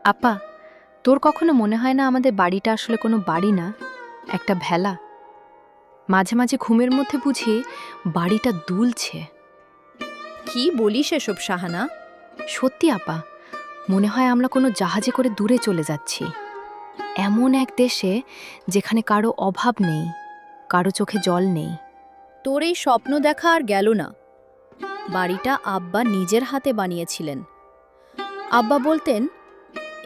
আপা, তোর কখনো মনে হয় না আমাদের বাড়িটা আসলে কোনো বাড়ি না, একটা ভেলা? মাঝে মাঝে ঘুমের মধ্যে বুঝি বাড়িটা দুলছে। কি বলিস এসব শাহানা? সত্যি আপা, মনে হয় আমরা কোনো জাহাজে করে দূরে চলে যাচ্ছি, এমন এক দেশে যেখানে কারো অভাব নেই, কারো চোখে জল নেই। তোর এই স্বপ্ন দেখা আর গেল না। বাড়িটা আব্বা নিজের হাতে বানিয়েছিলেন। আব্বা বলতেন,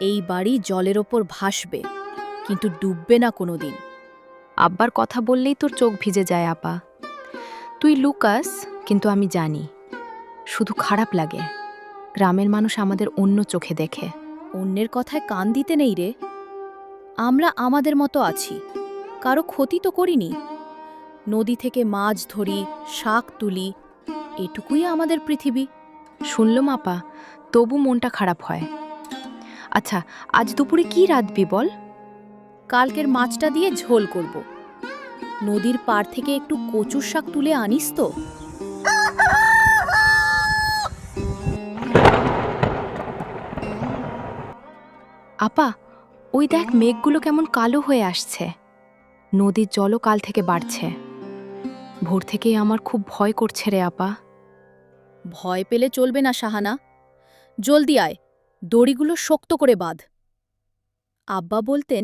এই বাড়ি জলের ওপর ভাসবে, কিন্তু ডুববে না কোনোদিন। আব্বার কথা বললেই তোর চোখ ভিজে যায় আপা। তুই লুকাস, কিন্তু আমি জানি, শুধু খারাপ লাগে গ্রামের মানুষ আমাদের অন্য চোখে দেখে। অন্যের কথায় কান দিতে নেই রে। আমরা আমাদের মতো আছি, কারো ক্ষতি তো করিনি। নদী থেকে মাছ ধরি, শাক তুলি, এটুকুই আমাদের পৃথিবী। শুনলাম আপা, তবু মনটা খারাপ হয়। আচ্ছা, আজ দুপুরে কি রাঁধবি বল? কালকের মাছটা দিয়ে ঝোল করব। নদীর পাড় থেকে একটু কচুর শাক তুলে আনিস তো। আপা, ওই দেখ মেঘগুলো কেমন কালো হয়ে আসছে, নদীর জলও কাল থেকে বাড়ছে। ভোর থেকেই আমার খুব ভয় করছে রে আপা। ভয় পেলে চলবে না শাহানা, জলদি আয়, দড়িগুলো শক্ত করে বাঁধ। আব্বা বলতেন,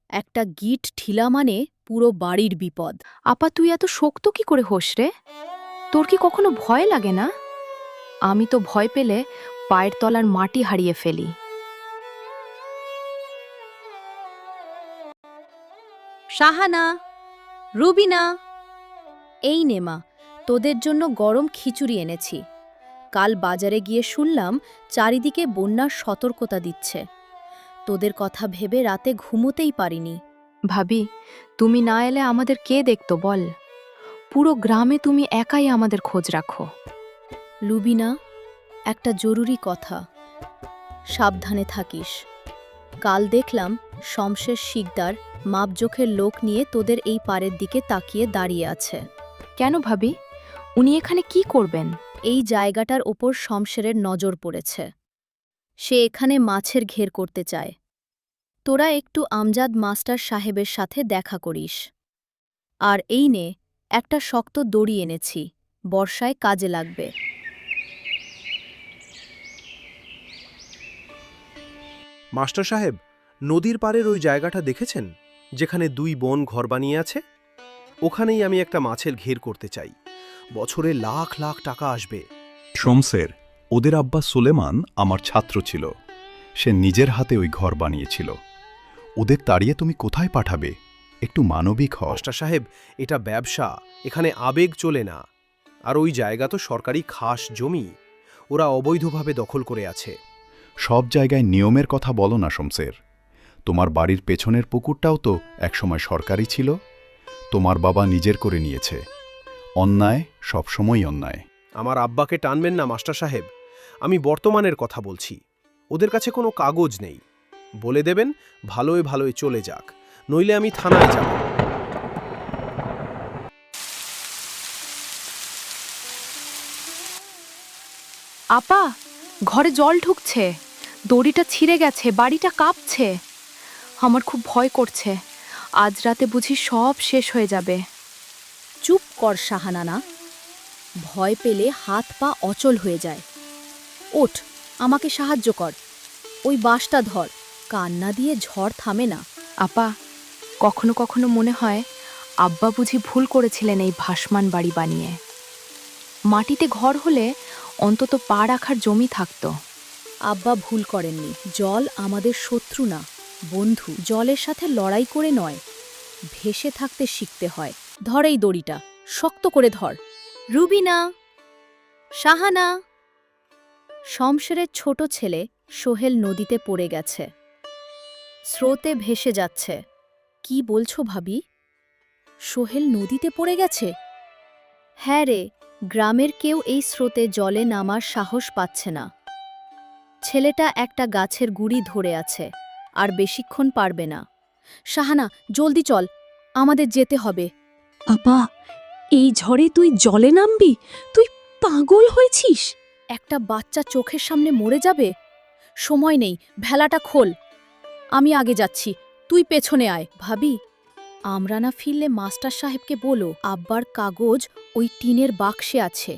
একটা গিট ঢিলা মানে পুরো বাড়ির বিপদ। আপা, তুই এত শক্ত কি করে হোস রে? তোর কি কখনো ভয় লাগে না? আমি তো ভয় পেলে পায়ের তলার মাটি হারিয়ে ফেলি। শাহানা, রুবিনা, এই নেমা, তোদের জন্য গরম খিচুড়ি এনেছি। কাল বাজারে গিয়ে শুনলাম চারিদিকে বন্যার সতর্কতা দিচ্ছে। তোদের কথা ভেবে রাতে ঘুমোতেই পারিনি। ভাবি, তুমি না এলে আমাদের কে দেখতো বল? পুরো গ্রামে তুমি একাই আমাদের খোঁজ রাখো। লুবিনা, একটা জরুরি কথা, সাবধানে থাকিস। কাল দেখলাম শমশের শিকদার মাপজোখের লোক নিয়ে তোদের এই পাড়ের দিকে তাকিয়ে দাঁড়িয়ে আছে। কেন ভাবি, উনি এখানে কি করবেন? এই জায়গাটার ওপর শমশেরের নজর পড়েছে। সে এখানে মাছের ঘের করতে চায়। তোরা একটু আমজাদ মাস্টার সাহেবের সাথে দেখা করিস। আর এই নে, একটা শক্ত দড়ি এনেছি, বর্ষায় কাজে লাগবে। মাস্টার সাহেব, নদীর পাড়ের ওই জায়গাটা দেখেছেন, যেখানে দুই বোন ঘর বানিয়ে আছে? ওখানেই আমি একটা মাছের ঘের করতে চাই। বছরে লাখ লাখ টাকা আসবে। শমসের, ওদের আব্বা সুলেমান আমার ছাত্র ছিল। সে নিজের হাতে ওই ঘর বানিয়েছিল। ওদের তাড়িয়ে তুমি কোথায় পাঠাবে? একটু মানবিক হও। মাস্টার সাহেব, এটা ব্যবসা, এখানে আবেগ চলে না। আর ওই জায়গা তো সরকারি খাস জমি, ওরা অবৈধভাবে দখল করে আছে। সব জায়গায় নিয়মের কথা বলো না শমসের। তোমার বাড়ির পেছনের পুকুরটাও তো একসময় সরকারি ছিল। তোমার বাবা নিজের করে নিয়েছে। অন্যায় সবসময় অন্যায়। আমার আব্বাকে টানবেন না মাস্টার সাহেব, আমি বর্তমানের কথা বলছি। ওদের কাছে কোনো কাগজ নেই। বলে দেবেন ভালোয় ভালোয় চলে যাক, নইলে আমি থানায় যাব। আপা, ঘরে জল ঢুকছে, দড়িটা ছিঁড়ে গেছে, বাড়িটা কাঁপছে। আমার খুব ভয় করছে, আজ রাতে বুঝি সব শেষ হয়ে যাবে। চুপ কর শাহানানা, ভয় পেলে হাত পা অচল হয়ে যায়। ওঠ, আমাকে সাহায্য কর, ওই বাঁশটা ধর। কান্না দিয়ে ঝড় থামে না। আপা, কখনো কখনো মনে হয় আব্বা বুঝি ভুল করেছিলেন এই ভাসমান বাড়ি বানিয়ে। মাটিতে ঘর হলে অন্তত পা রাখার জমি থাকতো। আব্বা ভুল করেননি। জল আমাদের শত্রু না, বন্ধু। জলের সাথে লড়াই করে নয়, ভেসে থাকতে শিখতে হয়। ধর এই দড়িটা, শক্ত করে ধর। রুবিনা, শাহানা। শমশেরের ছোট ছেলে সোহেল নদীতে পড়ে গেছে, স্রোতে ভেসে যাচ্ছে। কি বলছো ভাবি? সোহেল নদীতে পড়ে গেছে? হ্যাঁ রে, গ্রামের কেউ এই স্রোতে জলে নামার সাহস পাচ্ছে না। ছেলেটা একটা গাছের গুড়ি ধরে আছে, আর বেশিক্ষণ পারবে না। শাহানা, জলদি চল, আমাদের যেতে হবে। আপা, এই ঝড়ে তুই জলে নামবি? তুই পাগল হয়েছিস? একটা বাচ্চা চোখের সামনে মরে যাবে? সময় নেই, ভেলাটা খোল। আমি আগে যাচ্ছি, তুই পেছনে আয়। ভাবি, আমরা না ফিরলে মাস্টার সাহেবকে বলো আব্বার কাগজ ওই টিনের বাক্সে আছে।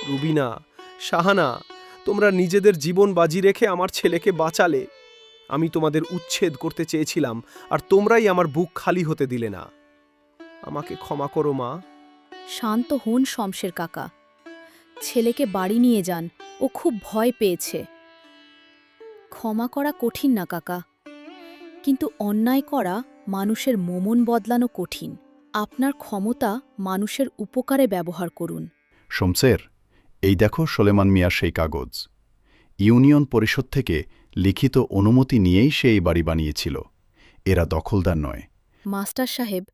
রুবিনা, শাহানা, তোমরা নিজেদের জীবন বাজি রেখে আমার ছেলেকে বাঁচালে। আমি তোমাদের উচ্ছেদ করতে চেয়েছিলাম, আর তোমরাই আমার বুক খালি হতে দিলে না। আমাকে ক্ষমা করো মা। শান্ত হন শমশের কাকা, ছেলেকে বাড়ি নিয়ে যান, ও খুব ভয় পেয়েছে। ক্ষমা করা কঠিন না কাকা, কিন্তু অন্যায় করা মানুষের মন বদলানো কঠিন। আপনার ক্ষমতা মানুষের উপকারে ব্যবহার করুন। শমসের, এই দেখো সোলেমান মিয়ার সেই কাগজ। ইউনিয়ন পরিষদ থেকে লিখিত অনুমতি নিয়েই সে এই বাড়ি বানিয়েছিল। এরা দখলদার নয়। মাস্টার সাহেব,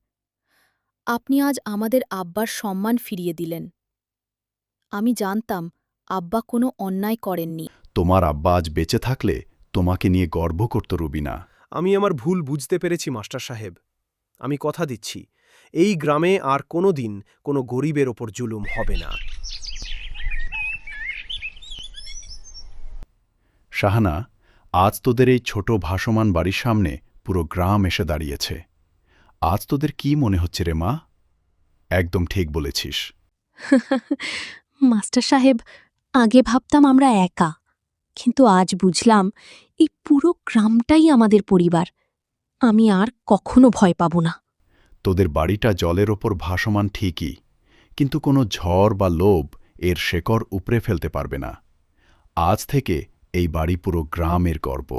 আপনি আজ আমাদের আব্বার সম্মান ফিরিয়ে দিলেন। আমি জানতাম আব্বা কোনো অন্যায় করেননি। তোমার আব্বা আজ বেঁচে থাকলে তোমাকে নিয়ে গর্ব করত রুবিনা। আমি আমার ভুল বুঝতে পেরেছি মাস্টার সাহেব। আমি কথা দিচ্ছি, এই গ্রামে আর কোনো দিন কোনো গরিবের ওপর জুলুম হবে না। শাহানা, আজ তোদের এই ছোট ভাসমান বাড়ির সামনে পুরো গ্রাম এসে দাঁড়িয়েছে। আজ তোদের কি মনে হচ্ছে রে মা? একদম ঠিক বলেছিস। মাস্টার সাহেব, আগে ভাবতাম আমরা একা, কিন্তু আজ বুঝলাম এই পুরো গ্রামটাই আমাদের পরিবার। আমি আর কখনো ভয় পাব না। তোদের বাড়িটা জলের ওপর ভাসমান ঠিকই, কিন্তু কোনো ঝড় বা লোভ এর শেকড় উপড়ে ফেলতে পারবে না। আজ থেকে এই বাড়ি পুরো গ্রামের গর্ব।